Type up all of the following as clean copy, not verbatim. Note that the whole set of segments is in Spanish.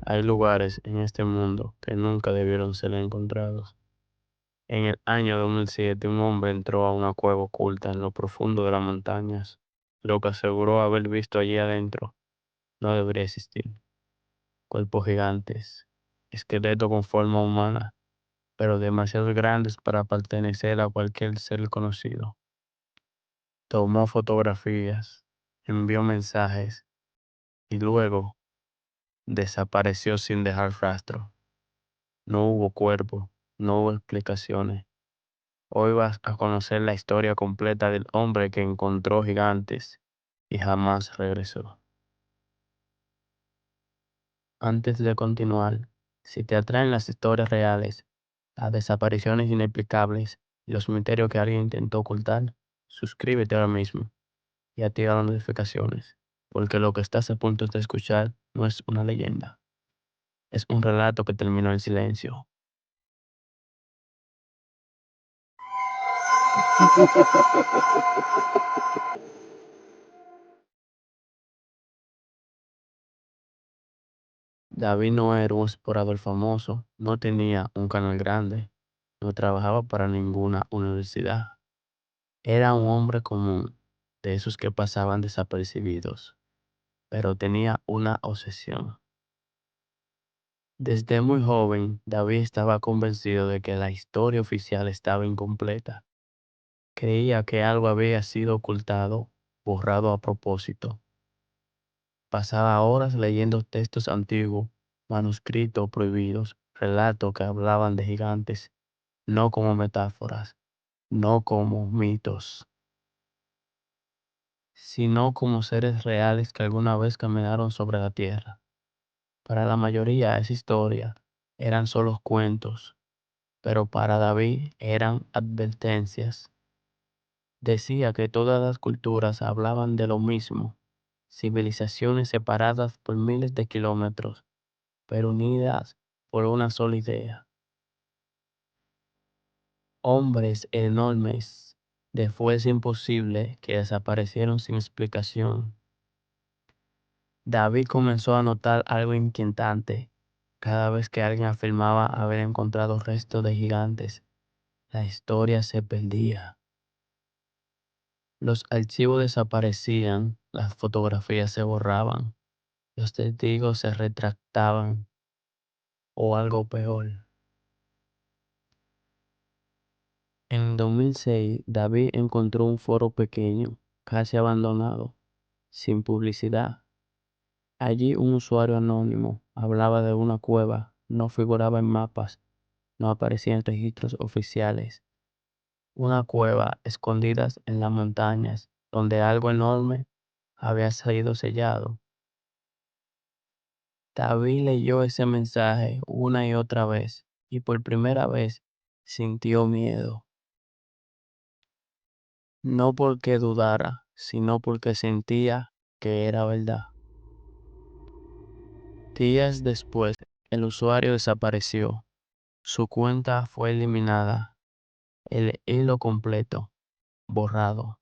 Hay lugares en este mundo que nunca debieron ser encontrados. En el año 2007, un hombre entró a una cueva oculta en lo profundo de las montañas. Lo que aseguró haber visto allí adentro no debería existir. Cuerpos gigantes, esqueletos con forma humana, pero demasiado grandes para pertenecer a cualquier ser conocido. Tomó fotografías, envió mensajes y luego desapareció sin dejar rastro. No hubo cuerpo, no hubo explicaciones. Hoy vas a conocer la historia completa del hombre que encontró gigantes y jamás regresó. Antes de continuar, si te atraen las historias reales, las desapariciones inexplicables y los misterios que alguien intentó ocultar, suscríbete ahora mismo y activa las notificaciones, porque lo que estás a punto de escuchar no es una leyenda, es un relato que terminó en silencio. David no era un explorador famoso, no tenía un canal grande, no trabajaba para ninguna universidad. Era un hombre común, de esos que pasaban desapercibidos, pero tenía una obsesión. Desde muy joven, David estaba convencido de que la historia oficial estaba incompleta. Creía que algo había sido ocultado, borrado a propósito. Pasaba horas leyendo textos antiguos, manuscritos prohibidos, relatos que hablaban de gigantes, no como metáforas, no como mitos, sino como seres reales que alguna vez caminaron sobre la tierra. Para la mayoría esa historia eran solo cuentos, pero para David eran advertencias. Decía que todas las culturas hablaban de lo mismo, civilizaciones separadas por miles de kilómetros, pero unidas por una sola idea. Hombres enormes, de fuerza imposible, que desaparecieron sin explicación. David comenzó a notar algo inquietante. Cada vez que alguien afirmaba haber encontrado restos de gigantes, la historia se perdía. Los archivos desaparecían, las fotografías se borraban, los testigos se retractaban, o algo peor. En 2006, David encontró un foro pequeño, casi abandonado, sin publicidad. Allí un usuario anónimo hablaba de una cueva, no figuraba en mapas, no aparecía en registros oficiales. Una cueva escondida en las montañas, donde algo enorme había sido sellado. David leyó ese mensaje una y otra vez, y por primera vez sintió miedo. No porque dudara, sino porque sentía que era verdad. Días después, el usuario desapareció. Su cuenta fue eliminada, el hilo completo, borrado.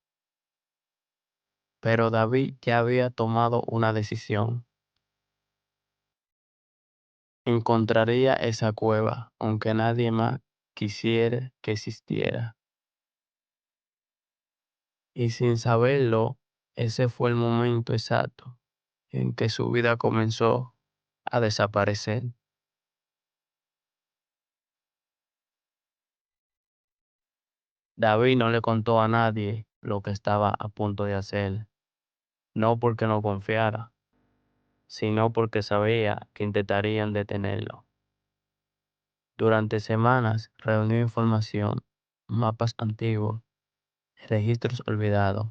Pero David ya había tomado una decisión. Encontraría esa cueva, aunque nadie más quisiera que existiera. Y sin saberlo, ese fue el momento exacto en que su vida comenzó a desaparecer. David no le contó a nadie lo que estaba a punto de hacer, no porque no confiara, sino porque sabía que intentarían detenerlo. Durante semanas reunió información, mapas antiguos, registros olvidados,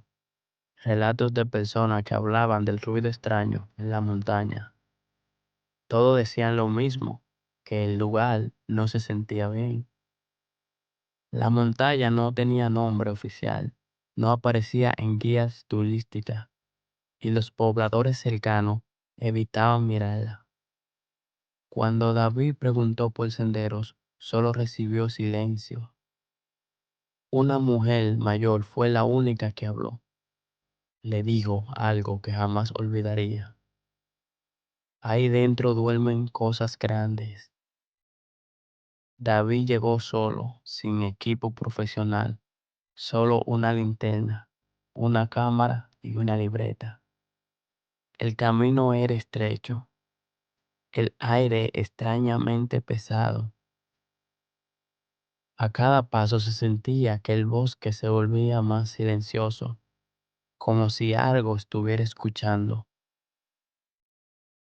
relatos de personas que hablaban del ruido extraño en la montaña. Todos decían lo mismo, que el lugar no se sentía bien. La montaña no tenía nombre oficial, no aparecía en guías turísticas y los pobladores cercanos evitaban mirarla. Cuando David preguntó por senderos, solo recibió silencio. Una mujer mayor fue la única que habló. Le dijo algo que jamás olvidaría. Ahí dentro duermen cosas grandes. David llegó solo, sin equipo profesional, solo una linterna, una cámara y una libreta. El camino era estrecho, el aire extrañamente pesado. A cada paso se sentía que el bosque se volvía más silencioso, como si algo estuviera escuchando.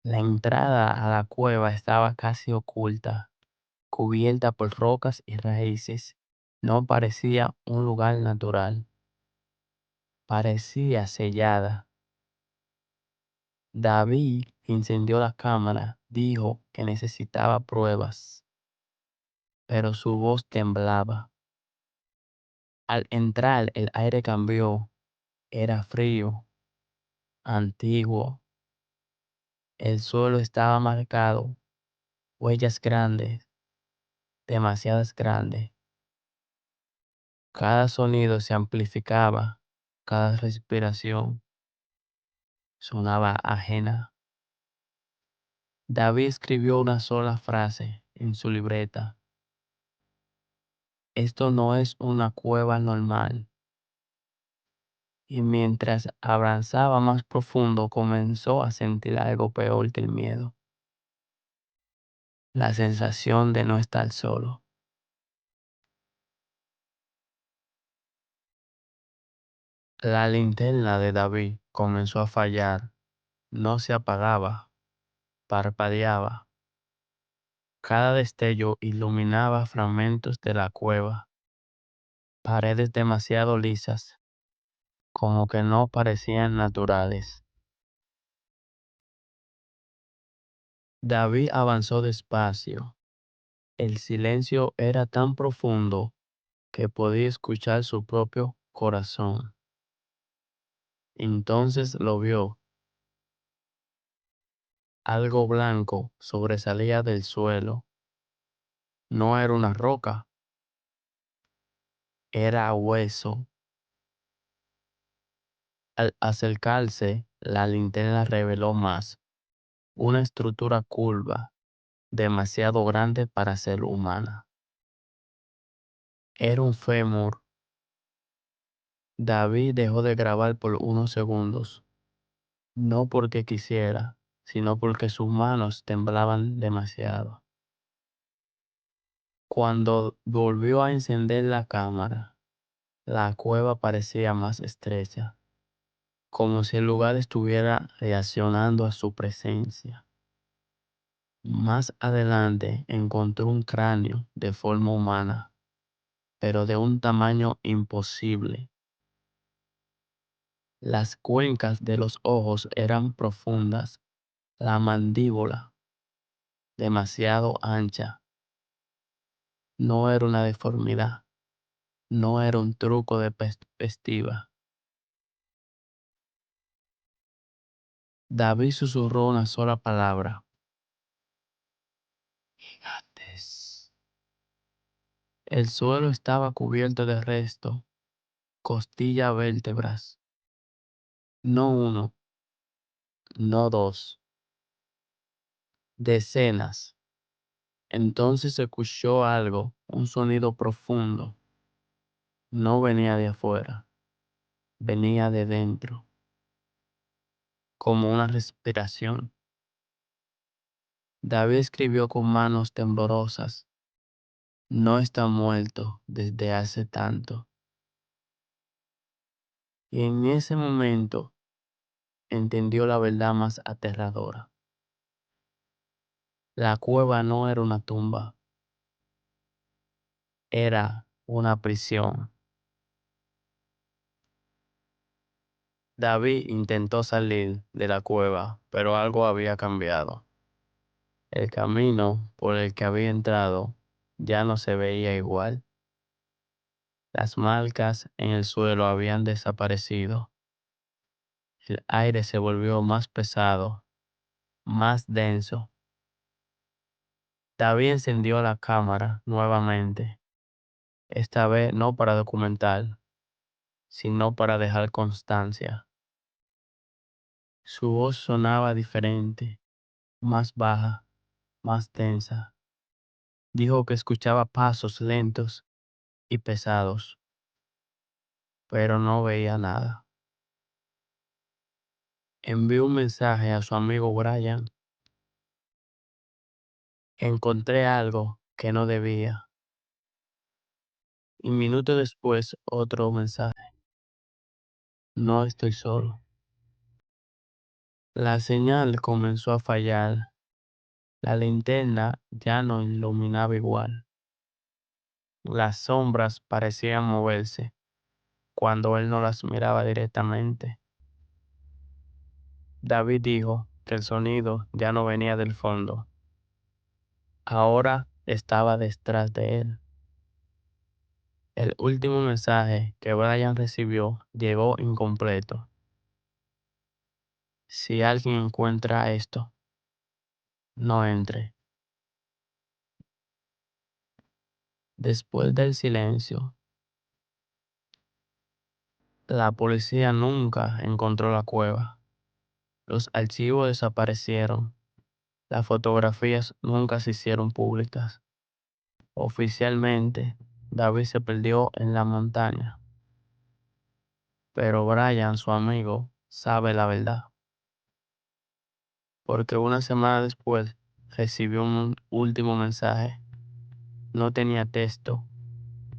La entrada a la cueva estaba casi oculta, cubierta por rocas y raíces. No parecía un lugar natural, parecía sellada. David encendió la cámara, dijo que necesitaba pruebas, pero su voz temblaba. Al entrar el aire cambió, era frío, antiguo. El suelo estaba marcado, huellas grandes, demasiadas grandes. Cada sonido se amplificaba, cada respiración sonaba ajena. David escribió una sola frase en su libreta. Esto no es una cueva normal. Y mientras avanzaba más profundo, comenzó a sentir algo peor que el miedo. La sensación de no estar solo. La linterna de David comenzó a fallar. No se apagaba, parpadeaba. Cada destello iluminaba fragmentos de la cueva, paredes demasiado lisas, como que no parecían naturales. David avanzó despacio. El silencio era tan profundo que podía escuchar su propio corazón. Entonces lo vio. Algo blanco sobresalía del suelo. No era una roca, era hueso. Al acercarse, la linterna reveló más. Una estructura curva, demasiado grande para ser humana. Era un fémur. David dejó de grabar por unos segundos, no porque quisiera, sino porque sus manos temblaban demasiado. Cuando volvió a encender la cámara, la cueva parecía más estrecha, como si el lugar estuviera reaccionando a su presencia. Más adelante encontró un cráneo de forma humana, pero de un tamaño imposible. Las cuencas de los ojos eran profundas, la mandíbula demasiado ancha. No era una deformidad, no era un truco de perspectiva. David susurró una sola palabra. Gigantes. El suelo estaba cubierto de restos, costillas, vértebras. No uno, no dos, decenas. Entonces se escuchó algo, un sonido profundo. No venía de afuera, venía de dentro, como una respiración. David escribió con manos temblorosas. No está muerto desde hace tanto. Y en ese momento entendió la verdad más aterradora. La cueva no era una tumba, era una prisión. David intentó salir de la cueva, pero algo había cambiado. El camino por el que había entrado ya no se veía igual. Las marcas en el suelo habían desaparecido. El aire se volvió más pesado, más denso. David encendió la cámara nuevamente, esta vez no para documentar, sino para dejar constancia. Su voz sonaba diferente, más baja, más tensa. Dijo que escuchaba pasos lentos y pesados, pero no veía nada. Envió un mensaje a su amigo Brian. Encontré algo que no debía. Y minutos después otro mensaje. No estoy solo. La señal comenzó a fallar. La linterna ya no iluminaba igual. Las sombras parecían moverse cuando él no las miraba directamente. David dijo que el sonido ya no venía del fondo. Ahora estaba detrás de él. El último mensaje que Brian recibió llegó incompleto. Si alguien encuentra esto, no entre. Después del silencio, la policía nunca encontró la cueva. Los archivos desaparecieron. Las fotografías nunca se hicieron públicas. Oficialmente, David se perdió en la montaña. Pero Brian, su amigo, sabe la verdad. Porque una semana después recibió un último mensaje. No tenía texto,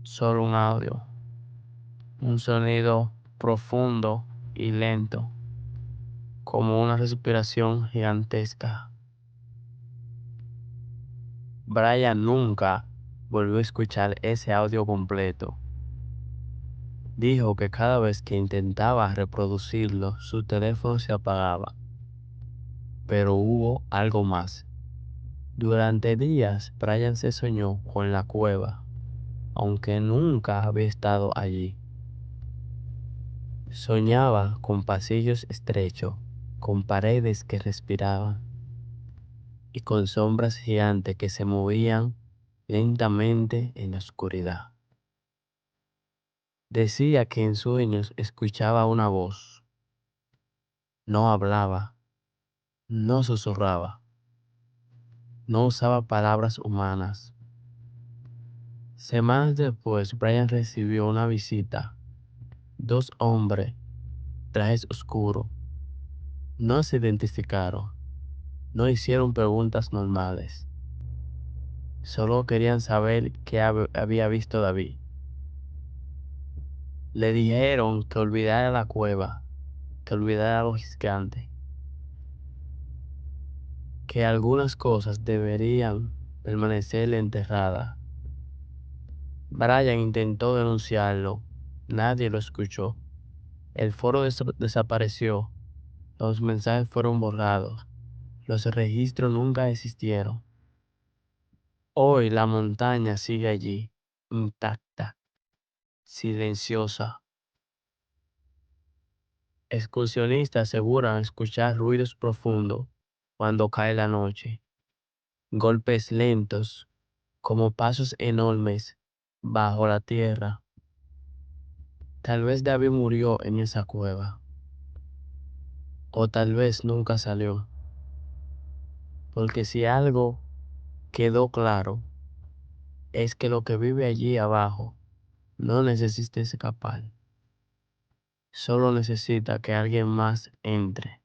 solo un audio. Un sonido profundo y lento, como una respiración gigantesca. Brian nunca volvió a escuchar ese audio completo. Dijo que cada vez que intentaba reproducirlo, su teléfono se apagaba. Pero hubo algo más. Durante días, Brian se soñó con la cueva, aunque nunca había estado allí. Soñaba con pasillos estrechos, con paredes que respiraban y con sombras gigantes que se movían lentamente en la oscuridad. Decía que en sueños escuchaba una voz. No hablaba, no susurraba, no usaba palabras humanas. Semanas después, Brian recibió una visita. Dos hombres, trajes oscuros, no se identificaron, no hicieron preguntas normales. Solo querían saber qué había visto David. Le dijeron que olvidara la cueva, que olvidara los gigantes, que algunas cosas deberían permanecer enterradas. Brian intentó denunciarlo, nadie lo escuchó. El foro desapareció, los mensajes fueron borrados, los registros nunca existieron. Hoy la montaña sigue allí, intacta, silenciosa. Excursionistas aseguran escuchar ruidos profundos cuando cae la noche, golpes lentos, como pasos enormes bajo la tierra. Tal vez David murió en esa cueva, o tal vez nunca salió, porque si algo quedó claro, es que lo que vive allí abajo no necesita escapar, solo necesita que alguien más entre.